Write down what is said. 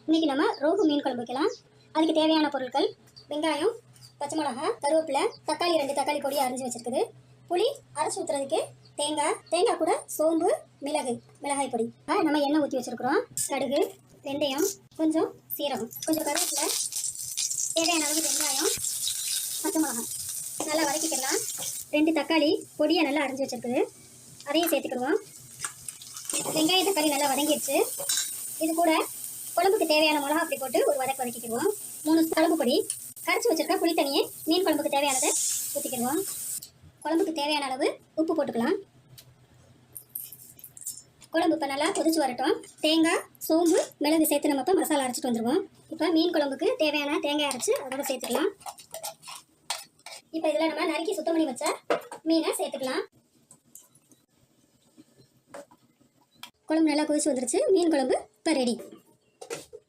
இன்றைக்கி நம்ம ரோகு மீன் குழம்பு வைக்கலாம். அதுக்கு தேவையான பொருட்கள்: வெங்காயம், பச்சை மிளகாய், கருவேப்பிலை, தக்காளி 2 தக்காளி பொடியை அரிஞ்சு வச்சுருக்குது, புளி, அரைச்சி ஊற்றுறதுக்கு தேங்காய் கூட, சோம்பு, மிளகாய் பொடி. நம்ம எண்ணெய் ஊற்றி வச்சுருக்குறோம். கடுகு, வெந்தயம், கொஞ்சம் சீரகம், கொஞ்சம் கருவேப்பிலை, தேவையான அளவு வெங்காயம், பச்சை மிளகாய் நல்லா வதக்கிக்கலாம். 2 தக்காளி பொடியை நல்லா அரிஞ்சு வச்சுருக்குது, அதையும் சேர்த்துக்கிடுவோம். வெங்காயம் தக்காளி நல்லா வதங்கிடுச்சு. இது கூட குழம்புக்கு தேவையான மிளகா அப்படி போட்டு ஒரு வதக்கிக்கிடுவோம். 3 குழம்பு பொடி, கரைச்சி வச்சிருக்க புளி தண்ணியை மீன் குழம்புக்கு தேவையானதை ஊற்றிக்கிடுவோம். குழம்புக்கு தேவையான அளவு உப்பு போட்டுக்கலாம். குழம்பு இப்போ நல்லா கொதிச்சு வரட்டும். தேங்காய், சோம்பு, மிளகு சேர்த்து நம்ம இப்போ மசாலா அரைச்சிட்டு வந்துடுவோம். இப்போ மீன் குழம்புக்கு தேவையான தேங்காய் அரைச்சி அதோட சேர்த்துக்கலாம். இப்போ இதில் நம்ம நறுக்கி சுத்தம் பண்ணி வச்ச மீனை சேர்த்துக்கலாம். குழம்பு நல்லா கொதிச்சு வந்துருச்சு. மீன் குழம்பு இப்போ ரெடி.